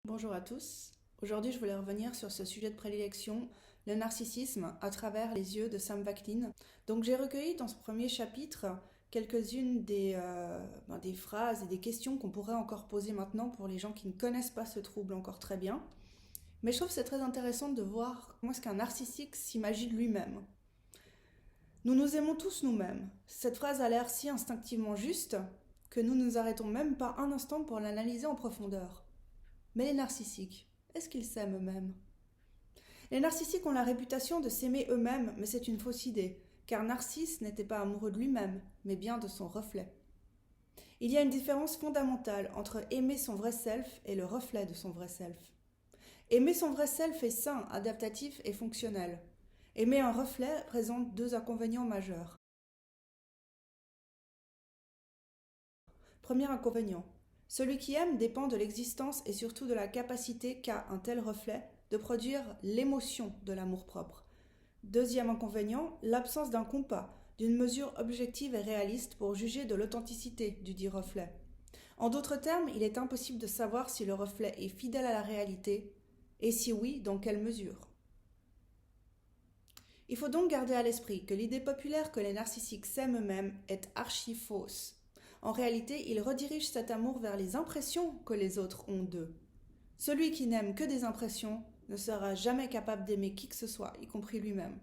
Bonjour à tous. Aujourd'hui, je voulais revenir sur ce sujet de prédilection, le narcissisme à travers les yeux de Sam Vaknin. Donc, j'ai recueilli dans ce premier chapitre quelques-unes des phrases et des questions qu'on pourrait encore poser maintenant pour les gens qui ne connaissent pas ce trouble encore très bien. Mais je trouve que c'est très intéressant de voir comment est-ce qu'un narcissique s'imagine lui-même. Nous nous aimons tous nous-mêmes. Cette phrase a l'air si instinctivement juste que nous ne nous arrêtons même pas un instant pour l'analyser en profondeur. Mais les narcissiques, est-ce qu'ils s'aiment eux-mêmes? Les narcissiques ont la réputation de s'aimer eux-mêmes, mais c'est une fausse idée, car Narcisse n'était pas amoureux de lui-même, mais bien de son reflet. Il y a une différence fondamentale entre aimer son vrai self et le reflet de son vrai self. Aimer son vrai self est sain, adaptatif et fonctionnel. Aimer un reflet présente deux inconvénients majeurs. Premier inconvénient. Celui qui aime dépend de l'existence et surtout de la capacité qu'a un tel reflet de produire l'émotion de l'amour-propre. Deuxième inconvénient, l'absence d'un compas, d'une mesure objective et réaliste pour juger de l'authenticité du dit reflet. En d'autres termes, il est impossible de savoir si le reflet est fidèle à la réalité, et si oui, dans quelle mesure. Il faut donc garder à l'esprit que l'idée populaire que les narcissiques s'aiment eux-mêmes est archi fausse. En réalité, ils redirigent cet amour vers les impressions que les autres ont d'eux. Celui qui n'aime que des impressions ne sera jamais capable d'aimer qui que ce soit, y compris lui-même.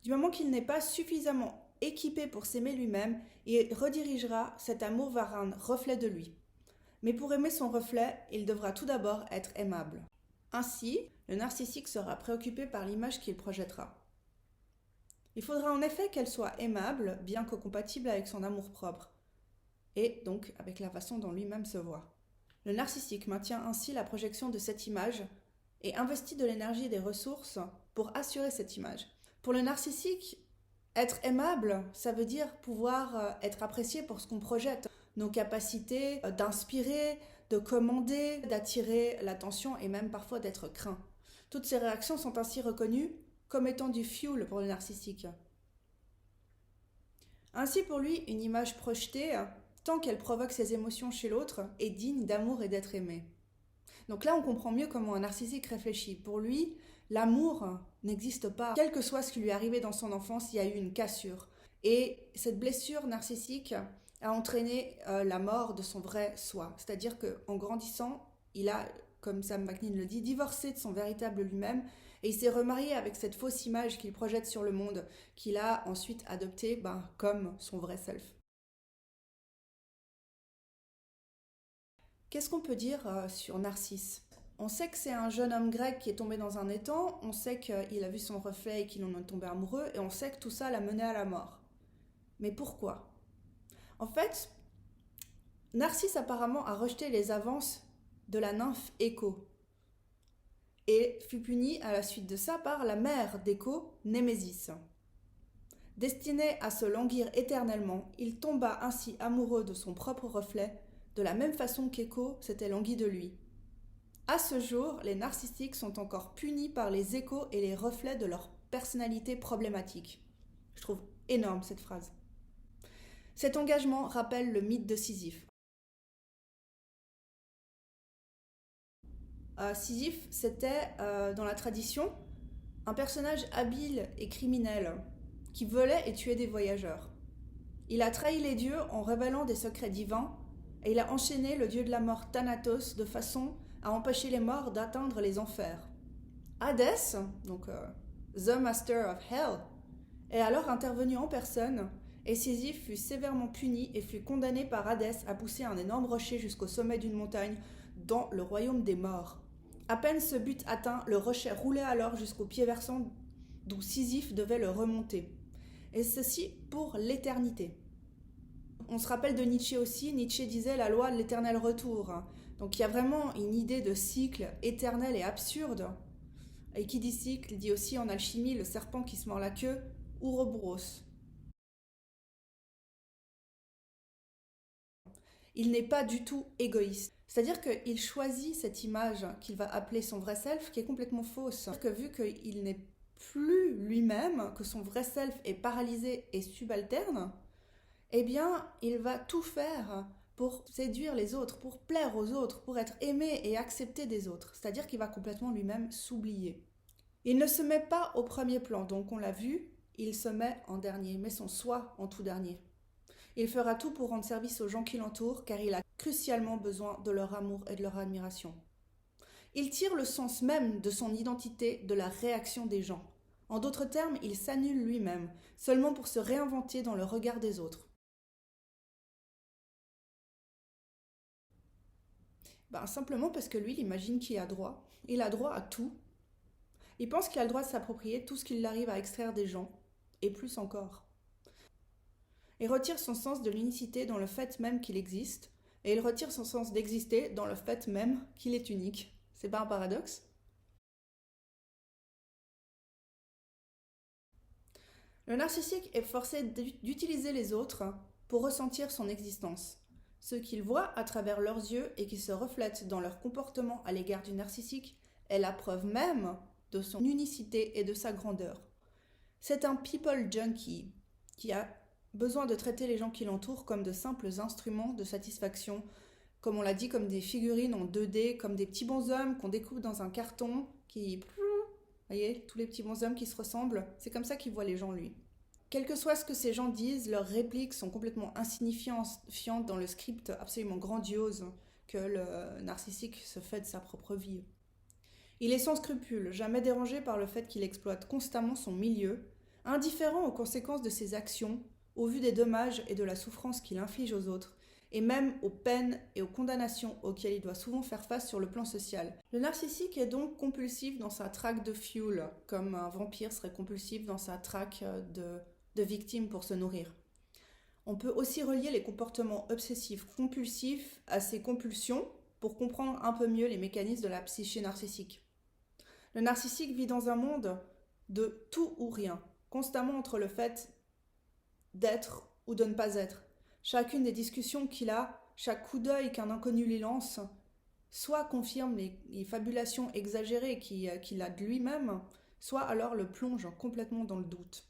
Du moment qu'il n'est pas suffisamment équipé pour s'aimer lui-même, il redirigera cet amour vers un reflet de lui. Mais pour aimer son reflet, il devra tout d'abord être aimable. Ainsi, le narcissique sera préoccupé par l'image qu'il projettera. Il faudra en effet qu'elle soit aimable, bien que compatible avec son amour-propre, et donc avec la façon dont lui-même se voit. Le narcissique maintient ainsi la projection de cette image et investit de l'énergie et des ressources pour assurer cette image. Pour le narcissique, être aimable, ça veut dire pouvoir être apprécié pour ce qu'on projette, nos capacités d'inspirer, de commander, d'attirer l'attention et même parfois d'être craint. Toutes ces réactions sont ainsi reconnues comme étant du fuel pour le narcissique. Ainsi pour lui, une image projetée, tant qu'elle provoque ses émotions chez l'autre, est digne d'amour et d'être aimé. Donc là, on comprend mieux comment un narcissique réfléchit. Pour lui, l'amour n'existe pas. Quel que soit ce qui lui est arrivé dans son enfance, il y a eu une cassure. Et cette blessure narcissique a entraîné la mort de son vrai soi. C'est-à-dire qu'en grandissant, il a, comme Sam Vaknin le dit, divorcé de son véritable lui-même et il s'est remarié avec cette fausse image qu'il projette sur le monde, qu'il a ensuite adoptée comme son vrai self. Qu'est-ce qu'on peut dire sur Narcisse? On sait que c'est un jeune homme grec qui est tombé dans un étang, on sait qu'il a vu son reflet et qu'il en est tombé amoureux, et on sait que tout ça l'a mené à la mort. Mais pourquoi? En fait, Narcisse apparemment a rejeté les avances de la nymphe Écho et fut puni à la suite de ça par la mère d'Écho, Némésis. Destiné à se languir éternellement, il tomba ainsi amoureux de son propre reflet, de la même façon qu'Écho s'était langui de lui. À ce jour, les narcissiques sont encore punis par les échos et les reflets de leur personnalité problématique. Je trouve énorme cette phrase. Cet engagement rappelle le mythe de Sisyphe. Sisyphe, c'était, dans la tradition, un personnage habile et criminel qui volait et tuait des voyageurs. Il a trahi les dieux en révélant des secrets divins et il a enchaîné le dieu de la mort Thanatos de façon à empêcher les morts d'atteindre les enfers. Hadès, donc The Master of Hell, est alors intervenu en personne et Sisyphe fut sévèrement puni et fut condamné par Hadès à pousser un énorme rocher jusqu'au sommet d'une montagne dans le royaume des morts. À peine ce but atteint, le rocher roulait alors jusqu'au pied versant d'où Sisyphe devait le remonter. Et ceci pour l'éternité. On se rappelle de Nietzsche aussi, Nietzsche disait la loi de l'éternel retour. Donc il y a vraiment une idée de cycle éternel et absurde. Et qui dit cycle dit aussi en alchimie le serpent qui se mord la queue, Ouroboros. Il n'est pas du tout égoïste. C'est-à-dire qu'il choisit cette image qu'il va appeler son vrai self qui est complètement fausse. C'est-à-dire que vu qu'il n'est plus lui-même, que son vrai self est paralysé et subalterne, eh bien, il va tout faire pour séduire les autres, pour plaire aux autres, pour être aimé et accepté des autres. C'est-à-dire qu'il va complètement lui-même s'oublier. Il ne se met pas au premier plan, donc on l'a vu, il se met en dernier, il met son soi en tout dernier. Il fera tout pour rendre service aux gens qui l'entourent, car il a crucialement besoin de leur amour et de leur admiration. Il tire le sens même de son identité de la réaction des gens. En d'autres termes, il s'annule lui-même, seulement pour se réinventer dans le regard des autres. Simplement parce que lui, il imagine qu'il a droit. Il a droit à tout. Il pense qu'il a le droit de s'approprier tout ce qu'il arrive à extraire des gens, et plus encore. Il retire son sens de l'unicité dans le fait même qu'il existe, et il retire son sens d'exister dans le fait même qu'il est unique. C'est pas un paradoxe? Le narcissique est forcé d'utiliser les autres pour ressentir son existence. Ce qu'il voit à travers leurs yeux et qui se reflète dans leur comportement à l'égard du narcissique est la preuve même de son unicité et de sa grandeur. C'est un people junkie qui a besoin de traiter les gens qui l'entourent comme de simples instruments de satisfaction, comme on l'a dit, comme des figurines en 2D, comme des petits bonshommes qu'on découpe dans un carton, qui... Vous voyez, tous les petits bonshommes qui se ressemblent, c'est comme ça qu'il voit les gens, lui. Quel que soit ce que ces gens disent, leurs répliques sont complètement insignifiantes dans le script absolument grandiose que le narcissique se fait de sa propre vie. Il est sans scrupules, jamais dérangé par le fait qu'il exploite constamment son milieu, indifférent aux conséquences de ses actions, au vu des dommages et de la souffrance qu'il inflige aux autres, et même aux peines et aux condamnations auxquelles il doit souvent faire face sur le plan social. Le narcissique est donc compulsif dans sa traque de fuel, comme un vampire serait compulsif dans sa traque de victimes pour se nourrir. On peut aussi relier les comportements obsessifs compulsifs à ces compulsions pour comprendre un peu mieux les mécanismes de la psyché narcissique. Le narcissique vit dans un monde de tout ou rien, constamment entre le fait d'être ou de ne pas être. Chacune des discussions qu'il a, chaque coup d'œil qu'un inconnu lui lance, soit confirme les fabulations exagérées qu'il a de lui-même, soit alors le plonge complètement dans le doute.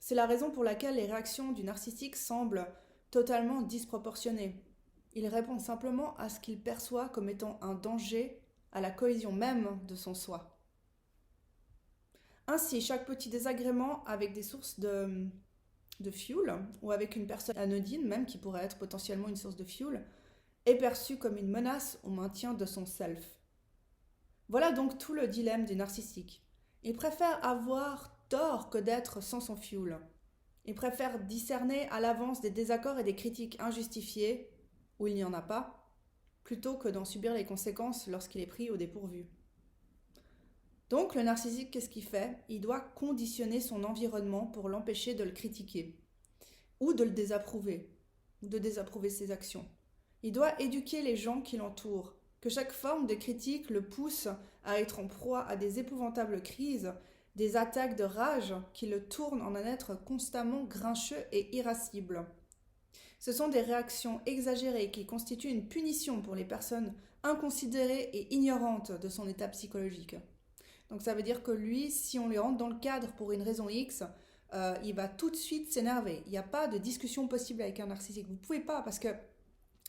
C'est la raison pour laquelle les réactions du narcissique semblent totalement disproportionnées. Il répond simplement à ce qu'il perçoit comme étant un danger à la cohésion même de son soi. Ainsi, chaque petit désagrément avec des sources de fuel, ou avec une personne anodine même, qui pourrait être potentiellement une source de fuel, est perçu comme une menace au maintien de son self. Voilà donc tout le dilemme du narcissique. Il préfère avoir tort que d'être sans son fuel. Il préfère discerner à l'avance des désaccords et des critiques injustifiées, où il n'y en a pas, plutôt que d'en subir les conséquences lorsqu'il est pris au dépourvu. Donc le narcissique, qu'est-ce qu'il fait? Il doit conditionner son environnement pour l'empêcher de le critiquer, ou de le désapprouver, ou de désapprouver ses actions. Il doit éduquer les gens qui l'entourent, que chaque forme de critique le pousse à être en proie à des épouvantables crises, des attaques de rage qui le tournent en un être constamment grincheux et irascible. Ce sont des réactions exagérées qui constituent une punition pour les personnes inconsidérées et ignorantes de son état psychologique. Donc ça veut dire que lui, si on lui rentre dans le cadre pour une raison X, il va tout de suite s'énerver. Il n'y a pas de discussion possible avec un narcissique. Vous ne pouvez pas, parce que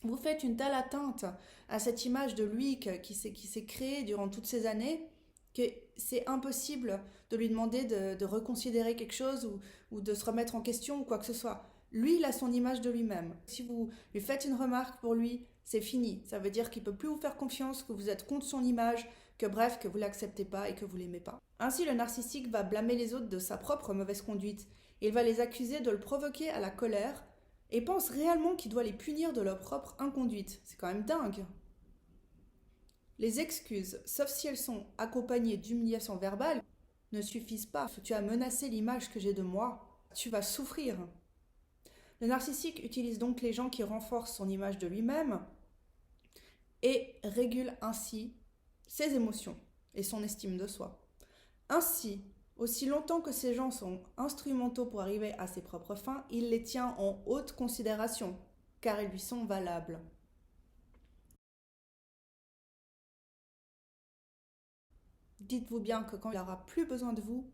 vous faites une telle atteinte à cette image de lui qui s'est créée durant toutes ces années que c'est impossible de lui demander de reconsidérer quelque chose ou de se remettre en question ou quoi que ce soit. Lui, il a son image de lui-même. Si vous lui faites une remarque pour lui, c'est fini. Ça veut dire qu'il ne peut plus vous faire confiance, que vous êtes contre son image, que bref, que vous ne l'acceptez pas et que vous ne l'aimez pas. Ainsi, le narcissique va blâmer les autres de sa propre mauvaise conduite. Il va les accuser de le provoquer à la colère et pense réellement qu'il doit les punir de leur propre inconduite. C'est quand même dingue. Les excuses, sauf si elles sont accompagnées d'humiliation verbale, ne suffisent pas. Tu as menacé l'image que j'ai de moi. Tu vas souffrir. Le narcissique utilise donc les gens qui renforcent son image de lui-même et régule ainsi ses émotions et son estime de soi. Ainsi, aussi longtemps que ces gens sont instrumentaux pour arriver à ses propres fins, il les tient en haute considération, car ils lui sont valables. Dites-vous bien que quand il n'aura plus besoin de vous,